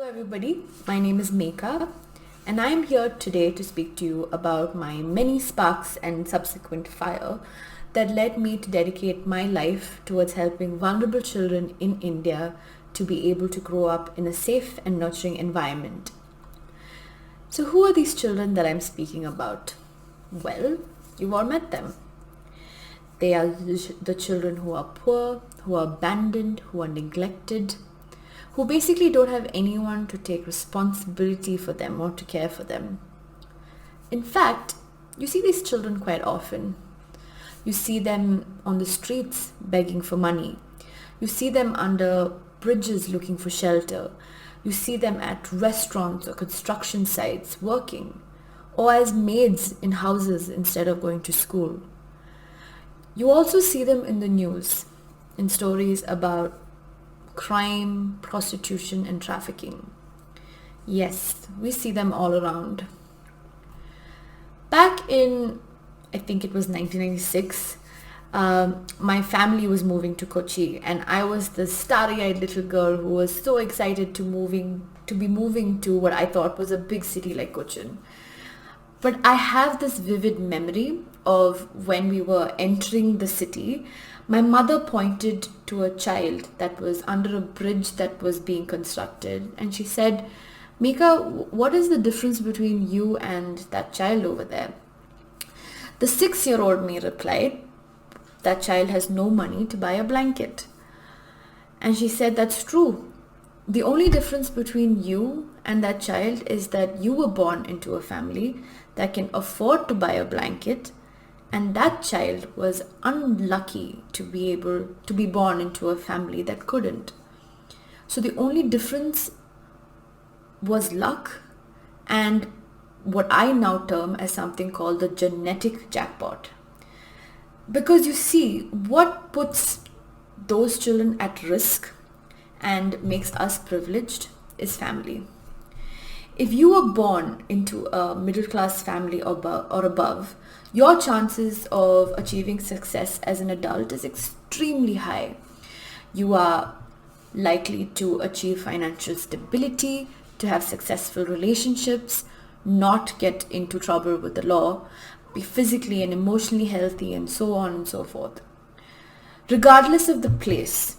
everybody, my name is Mekha and I am here today to speak to you about my many sparks and subsequent fire that led me to dedicate my life towards helping vulnerable children in India to be able to grow up in a safe and nurturing environment. So who are these children that I'm speaking about? Well, you've all met them. They are the children who are poor, who are abandoned, who are neglected, who basically don't have anyone to take responsibility for them or to care for them. In fact, you see these children quite often. You see them on the streets begging for money. You see them under bridges looking for shelter. You see them at restaurants or construction sites working, or as maids in houses instead of going to school. You also see them in the news, in stories about crime, prostitution, and trafficking. Yes, we see them all around. Back in, I think it was 1996, my family was moving to Kochi, and I was the starry-eyed little girl who was so excited to be moving to what I thought was a big city like Cochin. But I have this vivid memory of when we were entering the city. My mother pointed to a child that was under a bridge that was being constructed, and she said, "Mekha, what is the difference between you and that child over there?" The 6-year-old me replied, "That child has no money to buy a blanket." And she said, "That's true. The only difference between you and that child is that you were born into a family that can afford to buy a blanket, and that child was unlucky to be able to be born into a family that couldn't. So the only difference was luck and what I now term as something called the genetic jackpot." Because you see, what puts those children at risk and makes us privileged is family. If you were born into a middle-class family or above, your chances of achieving success as an adult is extremely high. You are likely to achieve financial stability, to have successful relationships, not get into trouble with the law, be physically and emotionally healthy, and so on and so forth. Regardless of the place,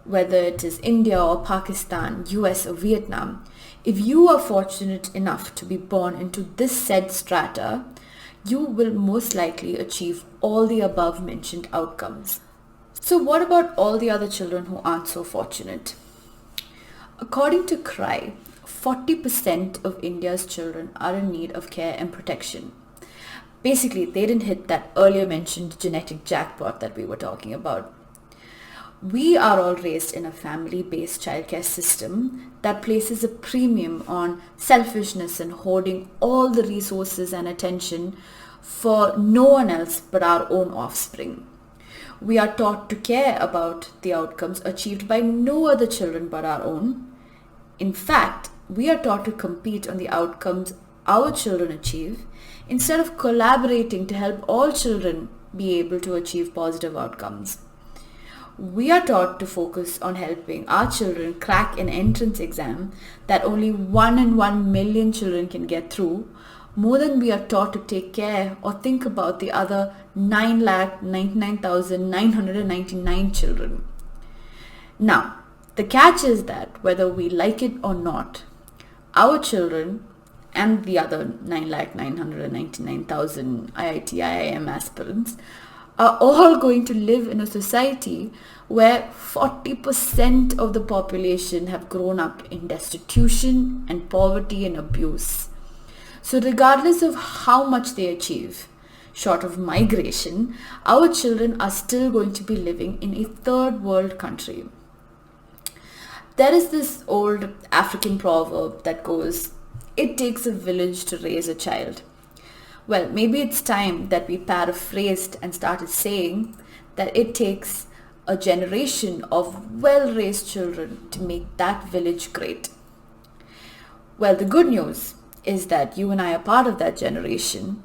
whether it is India or Pakistan, US or Vietnam, if you are fortunate enough to be born into this said strata, you will most likely achieve all the above mentioned outcomes. So what about all the other children who aren't so fortunate? According to CRY, 40% of India's children are in need of care and protection. Basically, they didn't hit that earlier mentioned genetic jackpot that we were talking about. We are all raised in a family-based childcare system that places a premium on selfishness and hoarding all the resources and attention for no one else but our own offspring. We are taught to care about the outcomes achieved by no other children but our own. In fact, we are taught to compete on the outcomes our children achieve instead of collaborating to help all children be able to achieve positive outcomes. We are taught to focus on helping our children crack an entrance exam that only 1 in 1 million children can get through, more than we are taught to take care or think about the other 9,99,999 children. Now, the catch is that whether we like it or not, our children and the other 9,999,000 IIT, IIM aspirants are all going to live in a society where 40% of the population have grown up in destitution and poverty and abuse. So regardless of how much they achieve, short of migration, our children are still going to be living in a third world country. There is this old African proverb that goes, "It takes a village to raise a child." Well, maybe it's time that we paraphrased and started saying that it takes a generation of well-raised children to make that village great. Well, the good news is that you and I are part of that generation.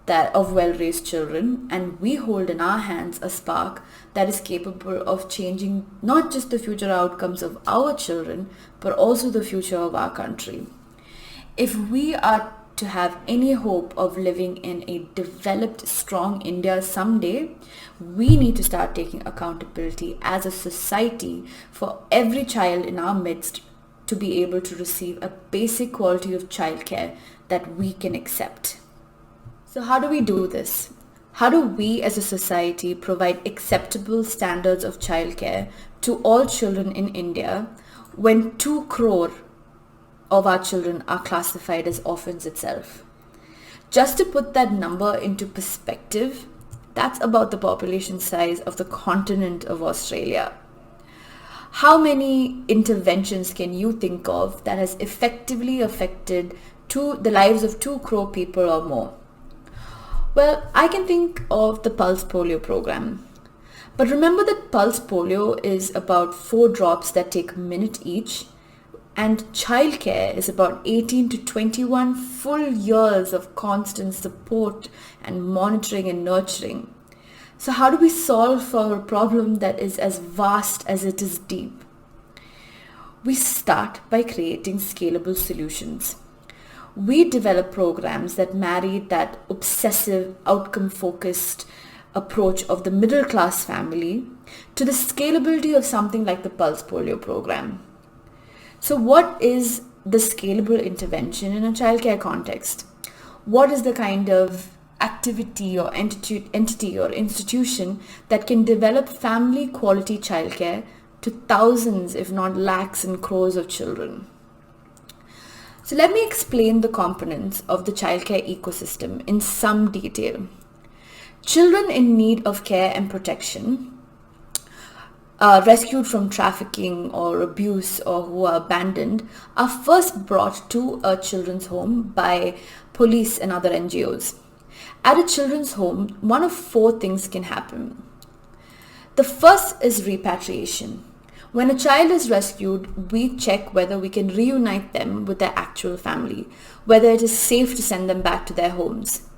that of well-raised children, and we hold in our hands a spark that is capable of changing not just the future outcomes of our children, but also the future of our country. If we are to have any hope of living in a developed, strong India someday, we need to start taking accountability as a society for every child in our midst to be able to receive a basic quality of childcare that we can accept. So how do we do this? How do we as a society provide acceptable standards of childcare to all children in India when 2 crore of our children are classified as orphans itself? Just to put that number into perspective, that's about the population size of the continent of Australia. How many interventions can you think of that has effectively affected the lives of 2 crore people or more? Well, I can think of the Pulse Polio program. But remember that Pulse Polio is about 4 drops that take a minute each, and childcare is about 18 to 21 full years of constant support and monitoring and nurturing. So how do we solve for a problem that is as vast as it is deep? We start by creating scalable solutions. We develop programs that marry that obsessive, outcome-focused approach of the middle-class family to the scalability of something like the Pulse Polio program. So what is the scalable intervention in a childcare context? What is the kind of activity or entity or institution that can develop family quality childcare to thousands, if not lakhs and crores of children? So let me explain the components of the childcare ecosystem in some detail. Children in need of care and protection, rescued from trafficking or abuse or who are abandoned, are first brought to a children's home by police and other NGOs. At a children's home, one of 4 things can happen. The first is repatriation. When a child is rescued, we check whether we can reunite them with their actual family, whether it is safe to send them back to their homes.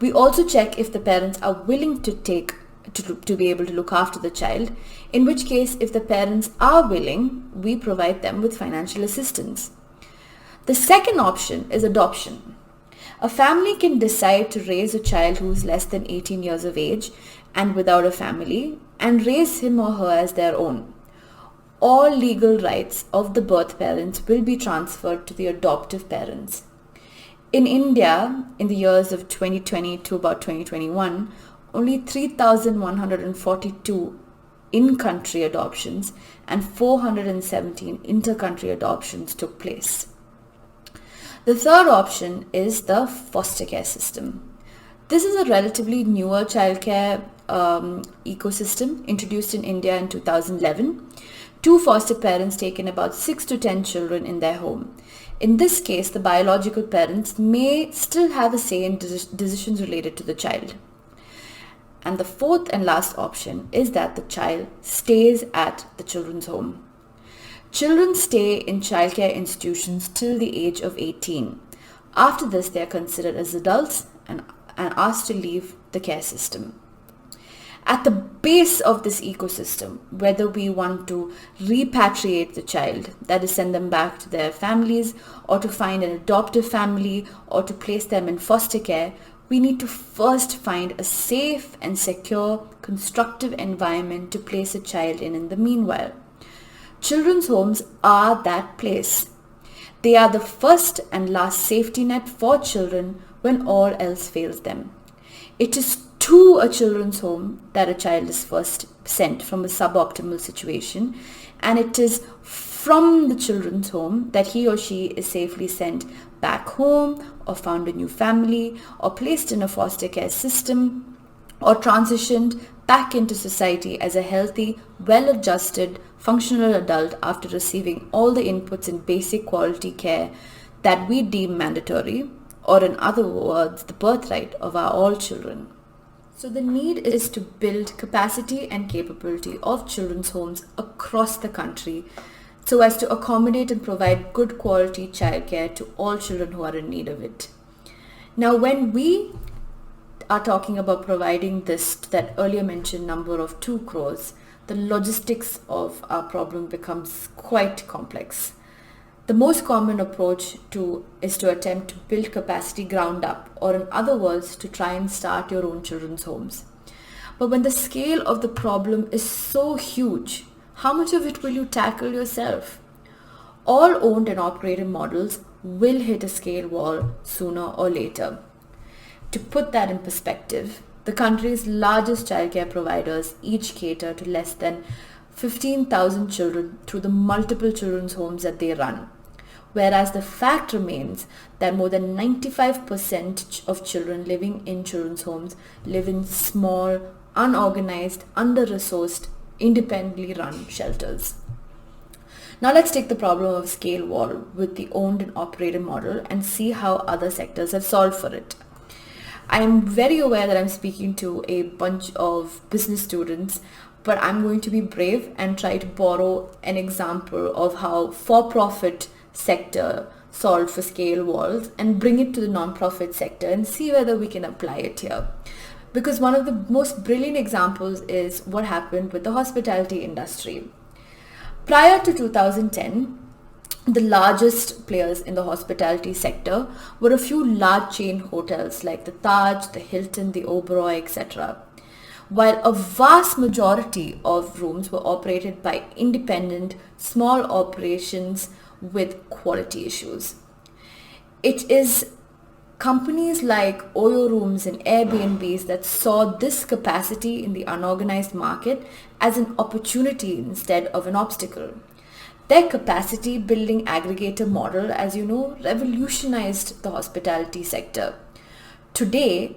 We also check if the parents are willing to be able to look after the child, in which case, if the parents are willing, we provide them with financial assistance. The second option is adoption. A family can decide to raise a child who is less than 18 years of age and without a family and raise him or her as their own. All legal rights of the birth parents will be transferred to the adoptive parents. In India, in the years of 2020 to about 2021, only 3,142 in-country adoptions and 417 inter-country adoptions took place. The third option is the foster care system. This is a relatively newer childcare ecosystem introduced in India in 2011. 2 foster parents take in about 6 to 10 children in their home. In this case, the biological parents may still have a say in decisions related to the child. And the fourth and last option is that the child stays at the children's home. Children stay in childcare institutions till the age of 18. After this, they are considered as adults and asked to leave the care system. At the base of this ecosystem, whether we want to repatriate the child, that is send them back to their families, or to find an adoptive family, or to place them in foster care, we need to first find a safe and secure, constructive environment to place a child in the meanwhile. Children's homes are that place. They are the first and last safety net for children when all else fails them. It is to a children's home that a child is first sent from a suboptimal situation, and it is from the children's home that he or she is safely sent back home, or found a new family, or placed in a foster care system, or transitioned back into society as a healthy, well-adjusted, functional adult after receiving all the inputs in basic quality care that we deem mandatory, or in other words, the birthright of our all children. So the need is to build capacity and capability of children's homes across the country so as to accommodate and provide good quality childcare to all children who are in need of it. Now, when we are talking about providing that earlier mentioned number of 2 crores, the logistics of our problem becomes quite complex. The most common approach is to attempt to build capacity ground up, or in other words, to try and start your own children's homes. But when the scale of the problem is so huge, how much of it will you tackle yourself? All owned and operated models will hit a scale wall sooner or later. To put that in perspective, the country's largest childcare providers each cater to less than 15,000 children through the multiple children's homes that they run. Whereas the fact remains that more than 95% of children living in children's homes live in small, unorganized, under-resourced, independently run shelters. Now let's take the problem of scale wall with the owned and operated model and see how other sectors have solved for it. I am very aware that I'm speaking to a bunch of business students, but I'm going to be brave and try to borrow an example of how for-profit sector solved for scale walls and bring it to the non-profit sector and see whether we can apply it here. Because one of the most brilliant examples is what happened with the hospitality industry. Prior to 2010, the largest players in the hospitality sector were a few large chain hotels like the Taj, the Hilton, the Oberoi, etc. While a vast majority of rooms were operated by independent, small operations with quality issues. It is companies like Oyo Rooms and Airbnbs that saw this capacity in the unorganized market as an opportunity instead of an obstacle. Their capacity building aggregator model, as you know, revolutionized the hospitality sector. Today,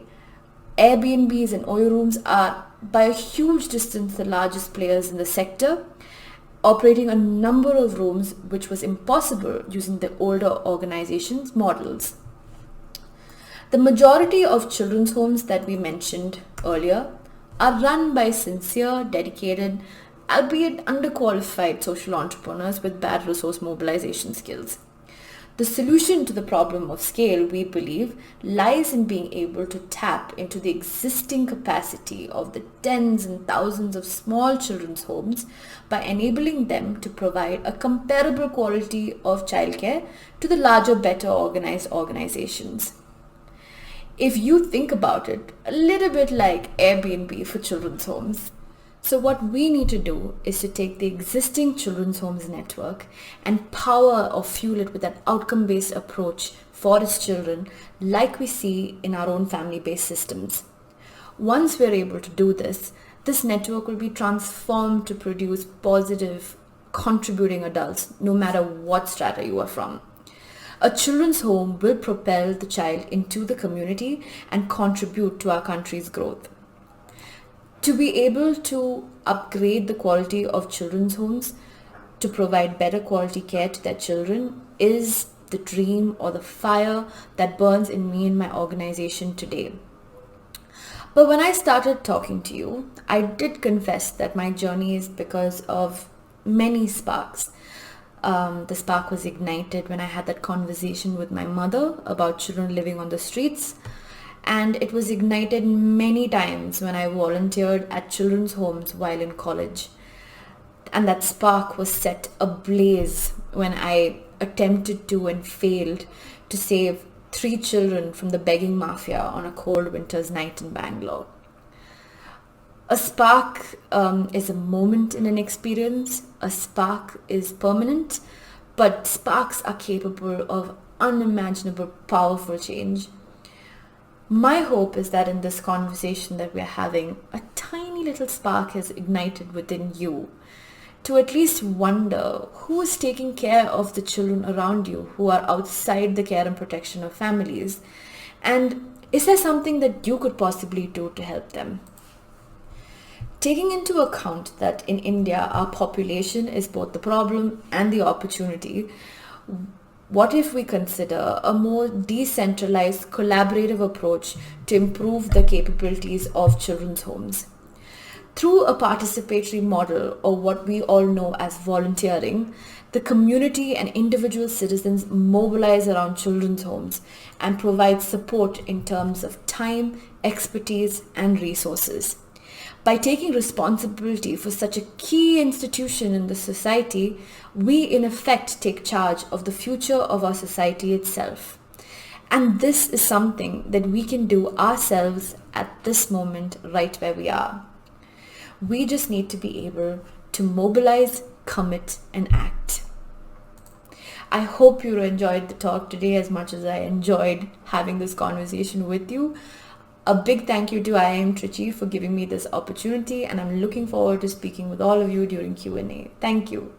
Airbnbs and Oyo Rooms are by a huge distance the largest players in the sector, operating a number of rooms which was impossible using the older organizations' models. The majority of children's homes that we mentioned earlier are run by sincere, dedicated, albeit underqualified social entrepreneurs with bad resource mobilization skills. The solution to the problem of scale, we believe, lies in being able to tap into the existing capacity of the tens and thousands of small children's homes by enabling them to provide a comparable quality of childcare to the larger, better organized organizations. If you think about it, a little bit like Airbnb for children's homes. So what we need to do is to take the existing children's homes network and power or fuel it with an outcome-based approach for its children, like we see in our own family-based systems. Once we're able to do this, this network will be transformed to produce positive, contributing adults, no matter what strata you are from. A children's home will propel the child into the community and contribute to our country's growth. To be able to upgrade the quality of children's homes to provide better quality care to their children is the dream or the fire that burns in me and my organization today. But when I started talking to you, I did confess that my journey is because of many sparks. The spark was ignited when I had that conversation with my mother about children living on the streets. And it was ignited many times when I volunteered at children's homes while in college. And that spark was set ablaze when I attempted to and failed to save 3 children from the begging mafia on a cold winter's night in Bangalore. A spark is a moment in an experience. A spark is permanent, but sparks are capable of unimaginable, powerful change. My hope is that in this conversation that we're having, a tiny little spark has ignited within you to at least wonder who is taking care of the children around you who are outside the care and protection of families, and is there something that you could possibly do to help them? Taking into account that in India our population is both the problem and the opportunity, what if we consider a more decentralized, collaborative approach to improve the capabilities of children's homes? Through a participatory model, or what we all know as volunteering, the community and individual citizens mobilize around children's homes and provide support in terms of time, expertise, and resources. By taking responsibility for such a key institution in the society, we in effect take charge of the future of our society itself. And this is something that we can do ourselves at this moment right where we are. We just need to be able to mobilize, commit, and act. I hope you enjoyed the talk today as much as I enjoyed having this conversation with you. A big thank you to TEDxIIMTrichy for giving me this opportunity, and I'm looking forward to speaking with all of you during Q&A. Thank you.